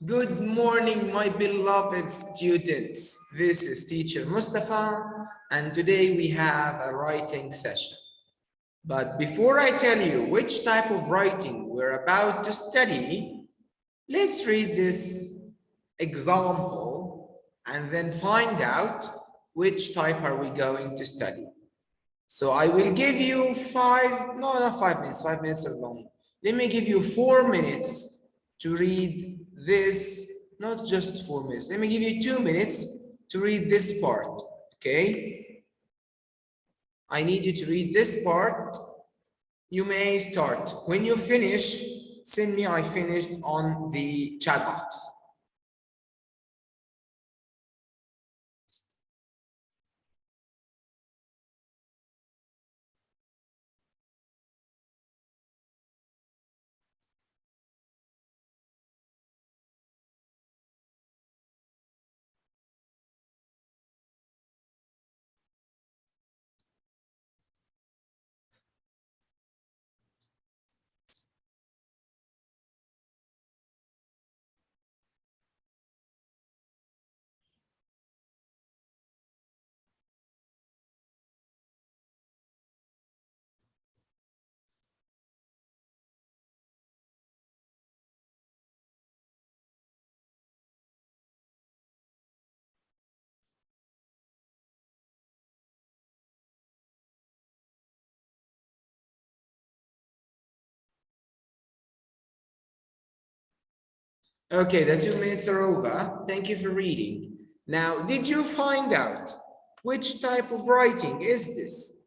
Good morning, my beloved students. This is teacher Mustafa, and today we have a writing session. But before I tell you which type of writing we're about to study, let's read this example and then find out which type are we going to study. So I will give you not 5 minutes, 5 minutes are long. Let me give you 4 minutes to read this, not just 4 minutes. Let me give you 2 minutes to read this part, okay? I need you to read this part. You may start. When you finish, send me I finished on the chat box. Okay, the 2 minutes are over. Thank you for reading. Now, did you find out which type of writing is this?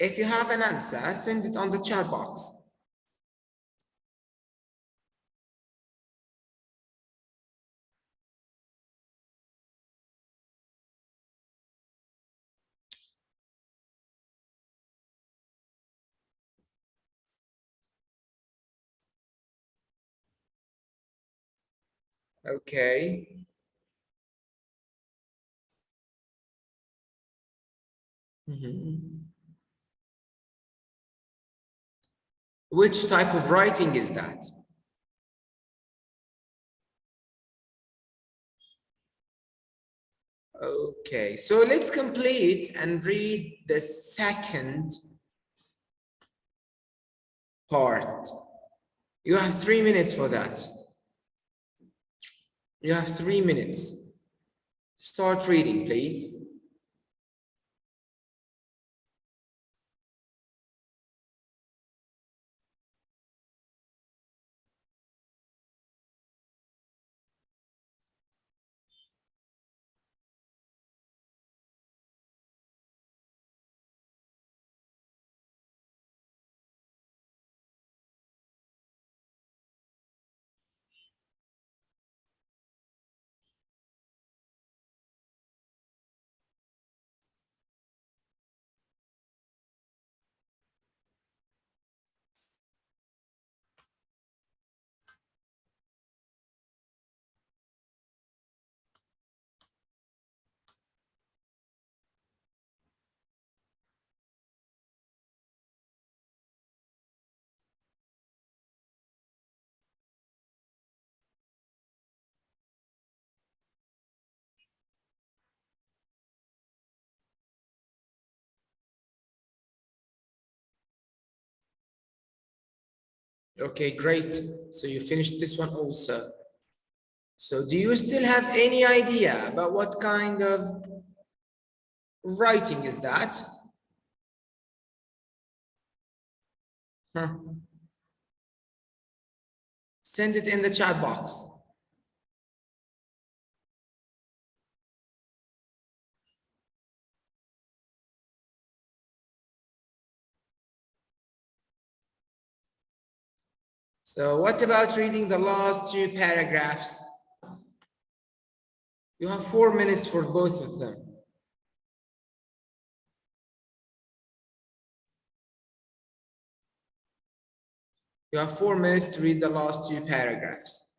If you have an answer, send it on the chat box. Okay. Which type of writing is that? Okay, so let's complete and read the second part. You have 3 minutes for that. You have 3 minutes. Start reading, please. Okay, great. So you finished this one also. So do you still have any idea about what kind of writing is that? Huh. Send it in the chat box. So what about reading the last two paragraphs? You have 4 minutes for both of them. You have 4 minutes to read the last two paragraphs.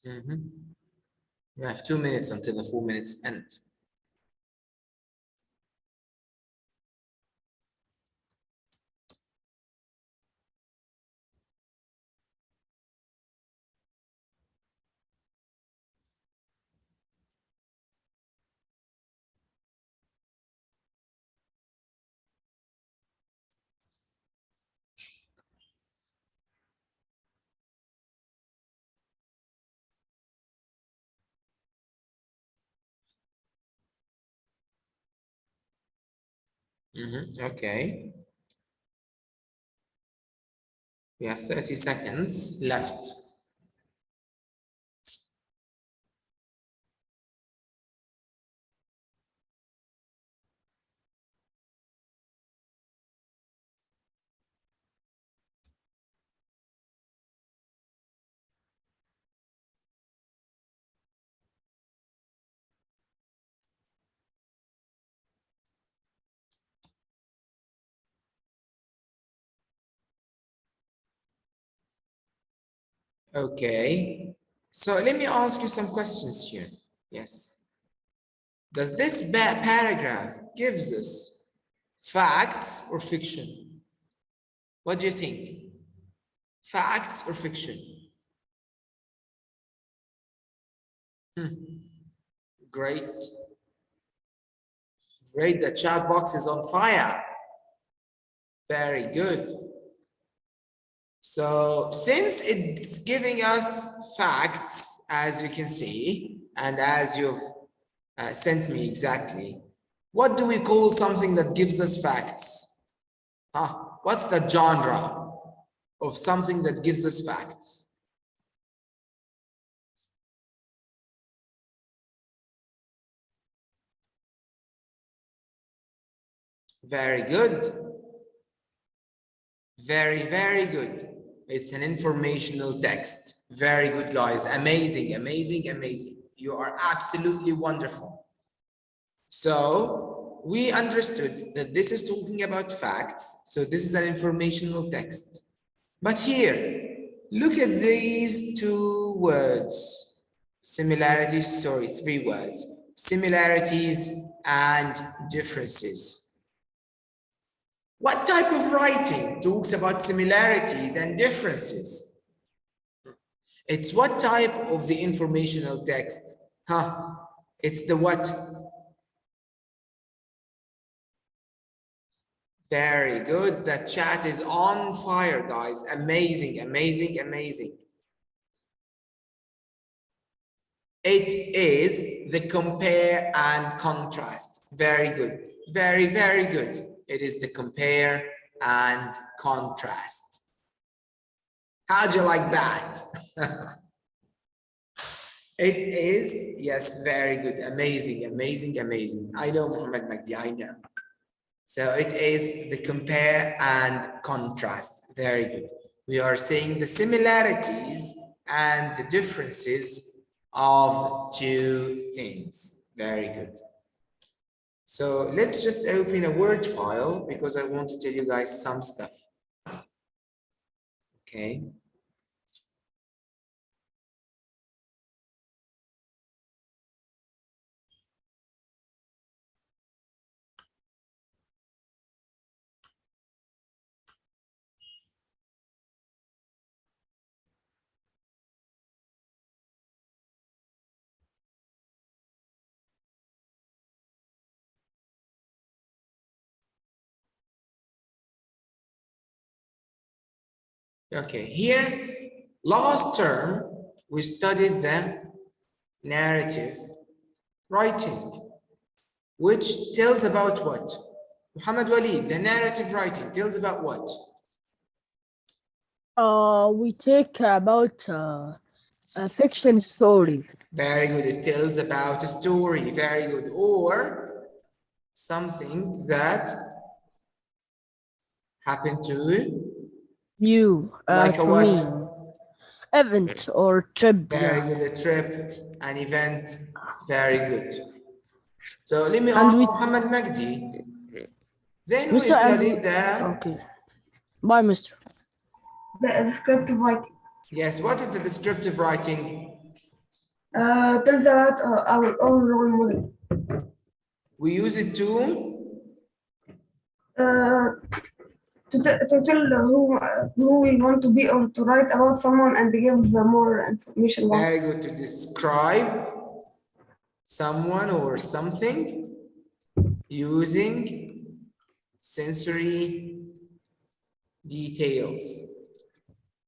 You have 2 minutes until the 4 minutes end. Okay. We have 30 seconds left. Okay. So let me ask you some questions here. Yes. Does this paragraph gives us facts or fiction? What do you think? Facts or fiction? Great. Great, the chat box is on fire. Very good. So since it's giving us facts, as you can see, and as you've sent me exactly, what do we call something that gives us facts? What's the genre of something that gives us facts? Very good. Very, very good. It's an informational text. Very good, guys. Amazing, amazing, amazing. You are absolutely wonderful. So we understood that this is talking about facts. So this is an informational text. But here, look at these two words. Similarities, sorry, 3 words. Similarities and differences. What type of writing talks about similarities and differences? It's what type of the informational text? It's the what? Very good. The chat is on fire, guys. Amazing, amazing, amazing. It is the compare and contrast. Very good. Very, very good. It is the compare and contrast. How'd you like that? It is, yes, very good. Amazing, amazing, amazing. I know, Muhammad Magdi, I know. So it is the compare and contrast. Very good. We are saying the similarities and the differences of 2 things. Very good. So let's just open a Word file because I want to tell you guys some stuff. Okay. Okay, here, last term, we studied the narrative writing, which tells about what? Muhammad Wali, the narrative writing tells about what? We take about a fiction story. Very good, it tells about a story, very good. Or something that happened to You, like a for what? me, event or trip. Very good, a trip, an event, very good. So let me And ask we, Muhammad Magdi. Then we Mr. studied the... Okay. Bye, Mr. The descriptive writing. Yes, what is the descriptive writing? Tell that our own role model. We use it to Uh, to tell who we want to be or to write about someone and give more information about. very good, to describe someone or something using sensory details.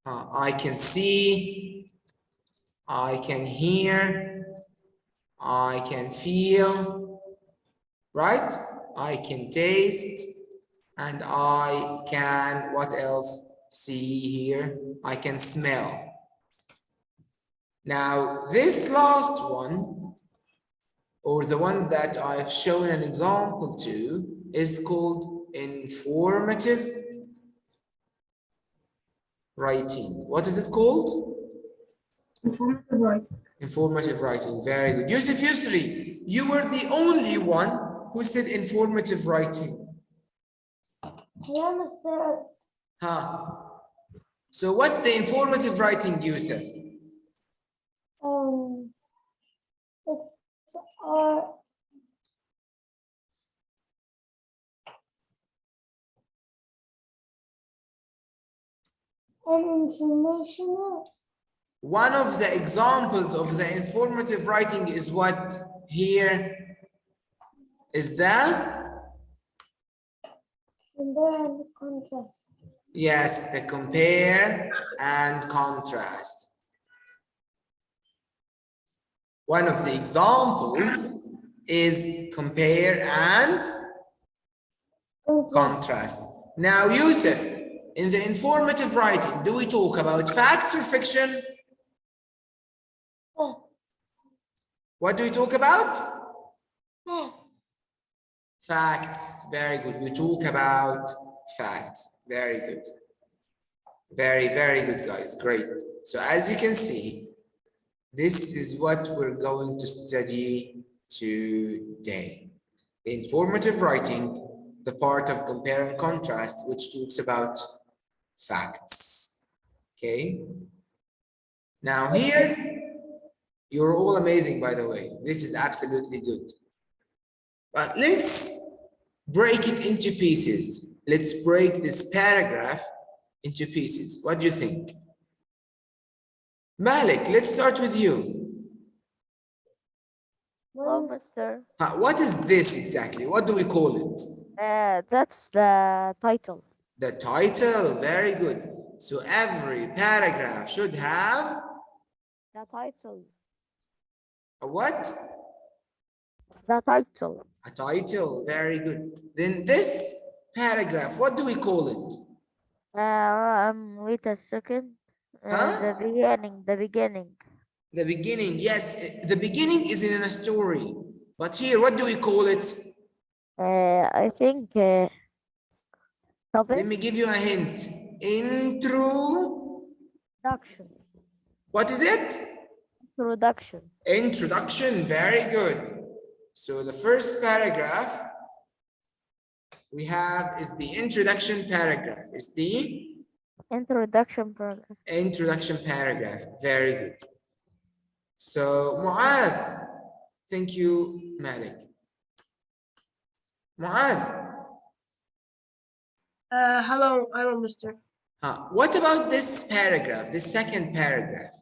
I can see, I can hear, I can feel, right? I can taste, and I can, what else? See here, I can smell. Now, this last one, or the one that I've shown an example to, is called informative writing. What is it called? Informative writing. Informative writing, very good. Yusuf Yusri, you were the only one who said informative writing. Yeah, Mr. Huh? So what's the informative writing, Yusuf? It's an informational. One of the examples of the informative writing is what here is the Compare and contrast. yes, the compare and contrast. One of the examples is compare and contrast. Now, Yusuf, in the informative writing, do we talk about facts or fiction? What do we talk about? Facts. Very good. We talk about facts. Very good. Very, very good, guys. Great. So as you can see, this is what we're going to study today. The informative writing, the part of compare and contrast, which talks about facts. Okay. Now here, you're all amazing, by the way. This is absolutely good. But let's break it into pieces. Let's break this paragraph into pieces. What do you think? Malik, let's start with you. Hello, Mister. What is this exactly? What do we call it? That's the title. The title, very good. So every paragraph should have The title. a what? The title. A title, very good. Then this paragraph, what do we call it? Wait a second. Huh? The beginning. The beginning. The beginning, yes, the beginning is in a story. But here, what do we call it? I think Let topic. me give you a hint. Intro. Introduction. What is it? Introduction. Introduction, very good. So the first paragraph we have is the introduction paragraph. Is the Introduction paragraph. introduction paragraph. Very good. So Mu'adh, thank you, Malik. Mu'adh, Hello, Mr. what about this paragraph, this second paragraph?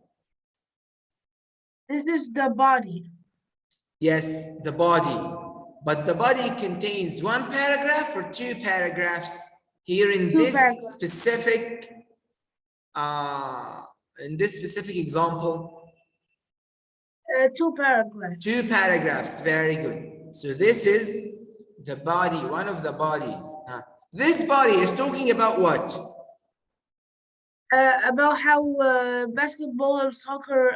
This is the body. Yes, the body. But the body contains one paragraph or two paragraphs here in this specific example. Two paragraphs. Two paragraphs, very good. So this is the body, one of the bodies. This body is talking about what? About how basketball and soccer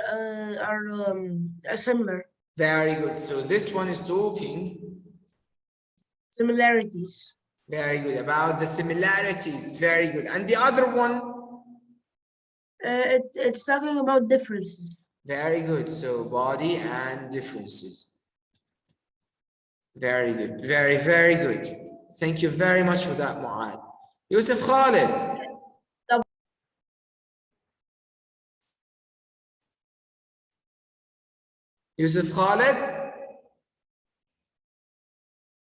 are similar. Very good. So this one is talking Similarities. very good about the similarities. Very good. And the other one? It's talking about differences. Very good. So body and differences. Very good. Very, very good. Thank you very much for that, Mu'adh. Yusuf Khalid. Yusuf Khalid?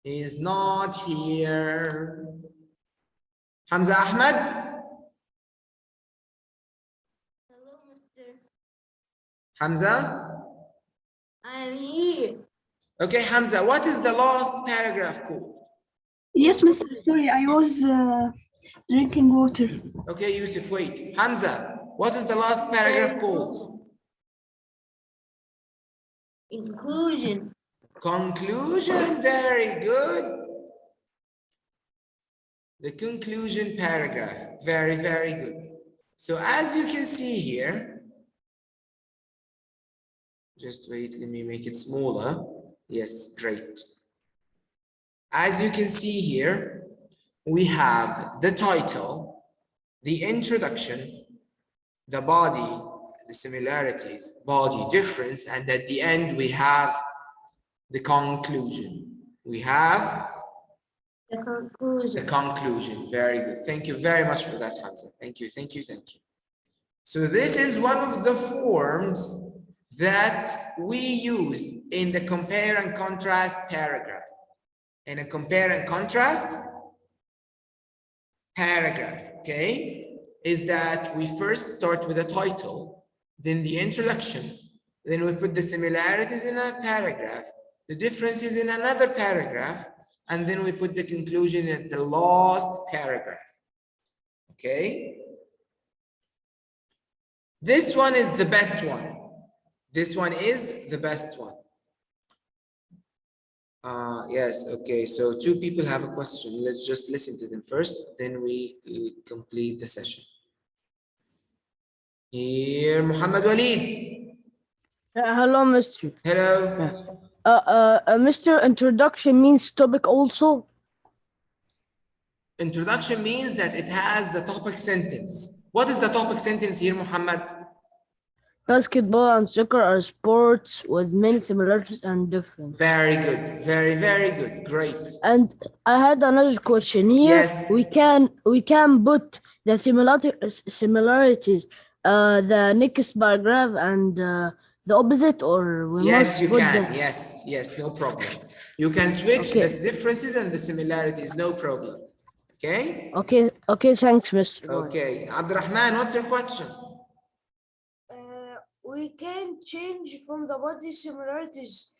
He's not here. Hamza Ahmed? Hello, Mr. Hamza? I am here. Okay, Hamza, what is the last paragraph called? Yes, Mr. Sorry, I was drinking water. Okay, Yusuf, wait. Hamza, what is the last paragraph called? Inclusion. Conclusion, very good. The conclusion paragraph, very, very good. So as you can see here, just wait, let me make it smaller. Yes, great. As you can see here, we have the title, the introduction, the body, the similarities, body difference, and at the end we have the conclusion. We have The the conclusion. conclusion. Very good. Thank you very much for that, Hamza. Thank you, thank you, thank you. So this is one of the forms that we use in the compare and contrast paragraph. In a compare and contrast paragraph, okay, is that we first start with a title, then the introduction, then we put the similarities in a paragraph, the differences in another paragraph, and then we put the conclusion in the last paragraph, okay? This one is the best one. This one is the best one. Yes, okay, so two people have a question. Let's just listen to them first, then we complete the session. Here, Muhammad Walid. Hello, Mr. Hello. Mr. Introduction means topic also. Introduction means that it has the topic sentence. What is the topic sentence here, Muhammad? Basketball and soccer are sports with many similarities and differences. Very good. Very, very good. Great. And I had another question here. Yes. We can put the similarities, the next paragraph and the opposite, or we Yes, must you put can. the. Yes, yes, no problem. You can switch Okay. the differences and the similarities, no problem. Okay? Okay, thanks, Mr. Okay. Abdurrahman, what's your question? We can change from the body similarities.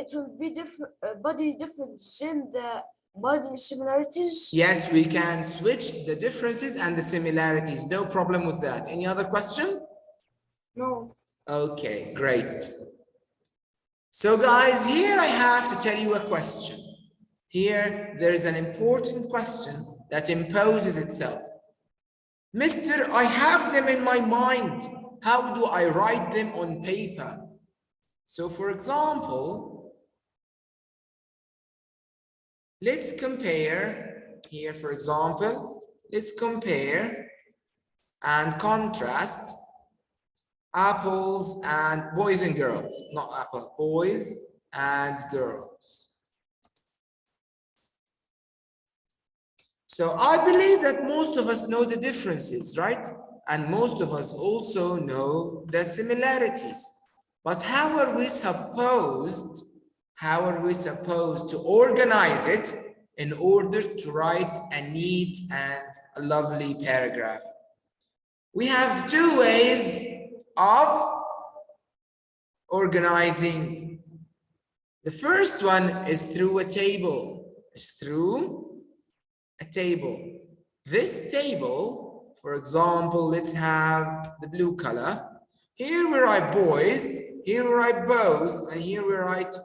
It will be different body difference in the body similarities. Yes, we can switch the differences and the similarities. No problem with that. Any other question? No. Okay, great. So guys, here I have to tell you a question. Here, there is an important question that imposes itself. Mister, I have them in my mind. How do I write them on paper? So for example, let's compare here, for example, let's compare and contrast apples and boys and girls, not apple, boys and girls. So I believe that most of us know the differences, right? And most of us also know the similarities. But how are we supposed to organize it in order to write a neat and a lovely paragraph? We have two ways of organizing. The first one is through a table. This table, for example, let's have the blue color. Here we write boys, here we write both, and here we write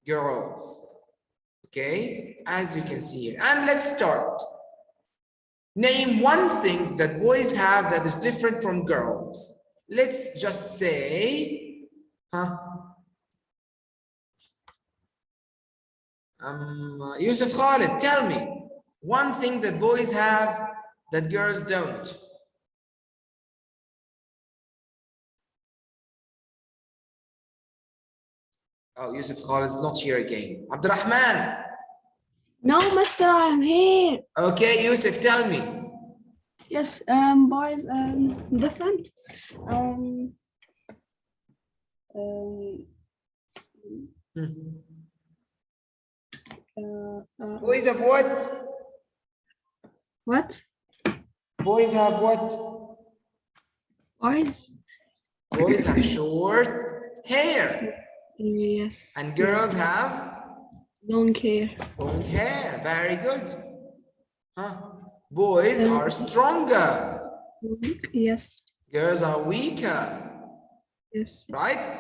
girls. Okay, as you can see here. And let's start. Name one thing that boys have that is different from girls. Let's just say, Yusuf Khalid, tell me one thing that boys have that girls don't. Oh, Yusuf Khalid is not here again. Abdurrahman. No, Mister, I am here. Okay, Yusuf, tell me. Yes, boys, different. Boys have what? What? Boys have what? Boys? Boys have short hair. Yes. And girls have Long hair. long hair. Very good. Huh? Boys are stronger. Yes. Girls are weaker. Yes. Right?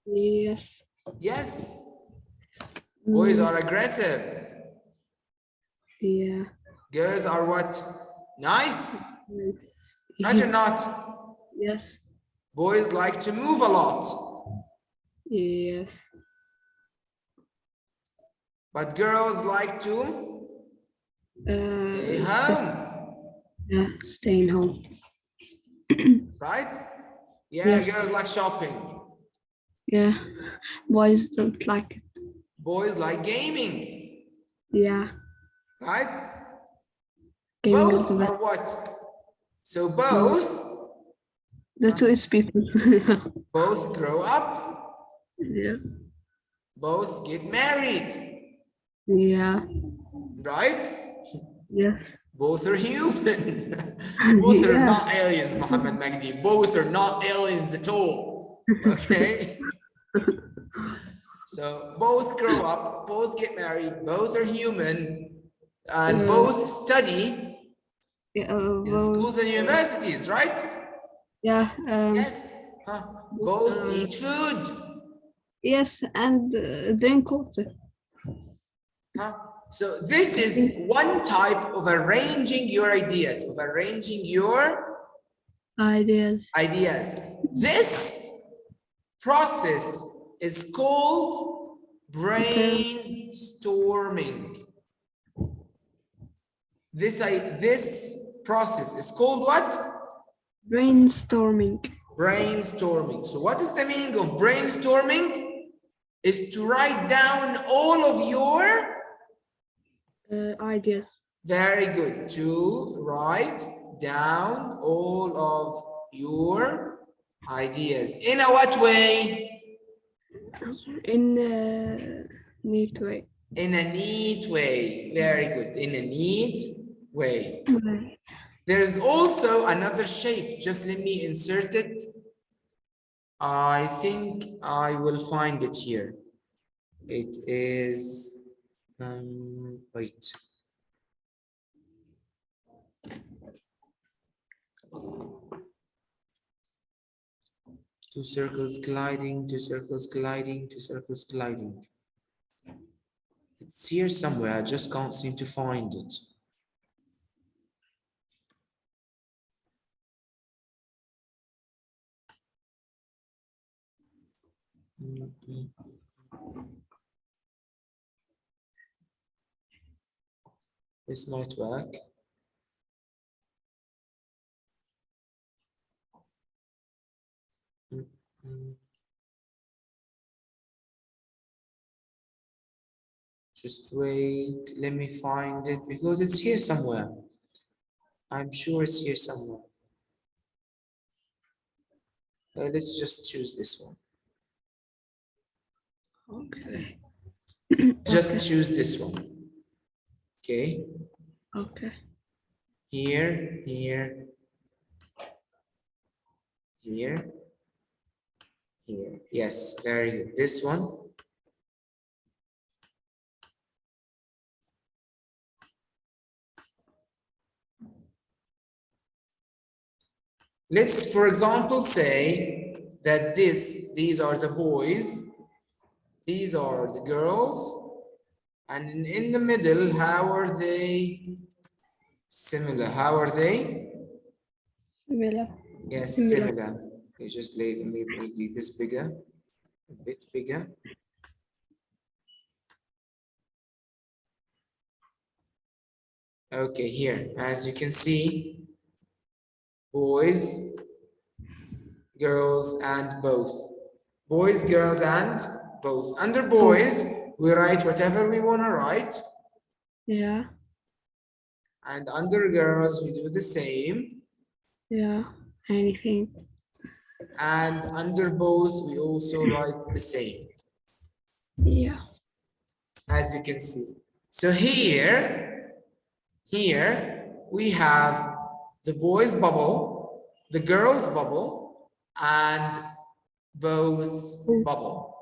Yes. Yes. Boys are aggressive. Yeah. Girls are what? Nice. Yes. Right or not? Yes. Boys like to move a lot. Yes. But girls like to stay home. Yeah, staying home. Right? Yeah, Yes. girls like shopping. Yeah. Boys don't like it. Boys like gaming. Yeah. Right? Gaming is Both the best. are what? So both The two is people. both grow up. Yeah. Both get married. Yeah. Right? Yes. Both are human. Both are Yeah. not aliens, Muhammad Magdi. Both are not aliens at all. Okay? So both grow up, both get married, both are human, and both study Yeah. in schools and universities, right? Yeah. Yes. Huh. Both eat food. Yes, and drink water. Huh? So this is one type of arranging your ideas, of arranging your Ideas. ideas. This process is called brainstorming. This process is called what? Brainstorming. Brainstorming. So what is the meaning of brainstorming? Is to write down all of your Ideas. very good. To write down all of your ideas. In a what way? In a neat way. In a neat way. Very good. In a neat way. There's also another shape. Just let me insert it. I think I will find it here. It is, wait. Two circles colliding, two circles colliding, two circles colliding. It's here somewhere. I just can't seem to find it. This might work. Just wait, let me find it because it's here somewhere. I'm sure it's here somewhere. Let's just choose this one. Okay. Just choose this one. Okay. Okay. Here, here, here, here. Yes, very good. This one. Let's, for example, say that these are the boys, these are the girls, and in the middle, how are they similar? How are they? Similar. Yes, Similar. similar. You just maybe this bigger, a bit bigger. Okay, here, as you can see, boys, girls, and both. Boys, girls, and both. Under boys, we write whatever we want to write. Yeah. And under girls, we do the same. Yeah. Anything. And under both, we also write the same. Yeah. as you can see. So here we have the boys bubble, the girls bubble, and both bubble.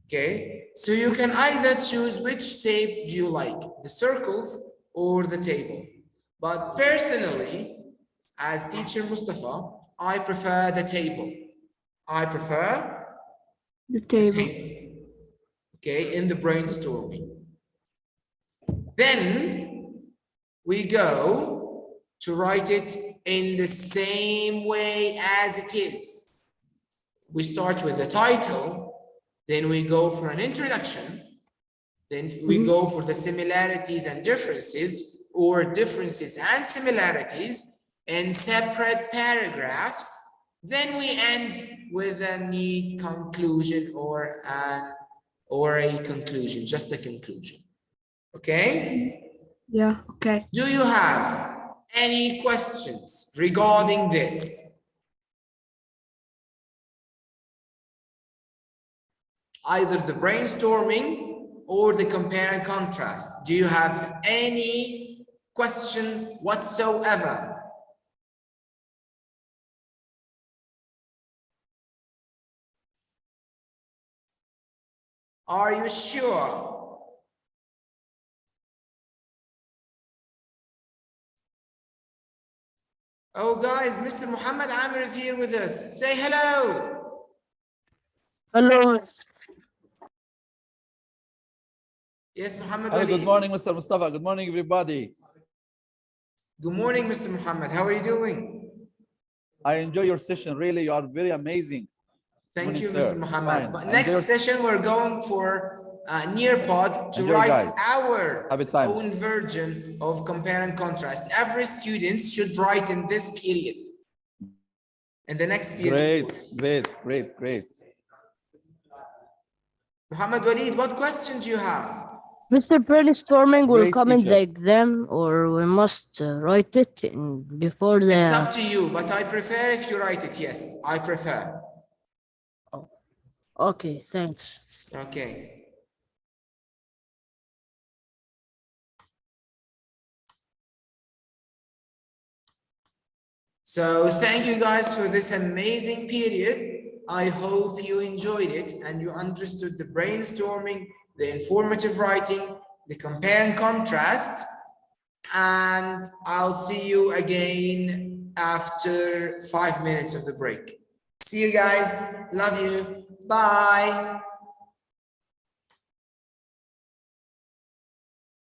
Okay, so you can either choose which shape do you like, the circles or the table. But personally, as teacher Mustafa, I prefer the table. I prefer The the table. table. Okay, in the brainstorming. Then we go to write it in the same way as it is. We start with the title, then we go for an introduction, then we go for the similarities and differences, or differences and similarities in separate paragraphs. Then we end with a neat conclusion or a conclusion, just a conclusion. Okay? Yeah. Okay. Do you have any questions regarding this? Either the brainstorming or the compare and contrast. Do you have any question whatsoever? Are you sure? Oh guys, Mr. Muhammad Amir is here with us. Say hello. Hello. Yes, Muhammad. Hello, good Waleed. morning, Mr. Mustafa. Good morning, everybody. Good morning, Mr. Muhammad. How are you doing? I enjoy your session. Really, you are very amazing. Thank Morning, you, sir. Mr. Muhammad. Fine. But And next there's- session, we're going for Nearpod to Enjoy, write guys. our Have a time. own version of compare and contrast. Every student should write in this period. In the next period. of Great, course. great. Muhammad Waleed, what question do you have? Mr. Brainstorming will Great come in the teacher. exam, or we must write it before the. It's up to you, but I prefer if you write it. Yes, I prefer. Okay, thanks. Okay. So thank you guys for this amazing period. I hope you enjoyed it and you understood the brainstorming, the informative writing, the compare and contrast. And I'll see you again after 5 minutes of the break. See you guys. Love you. Bye.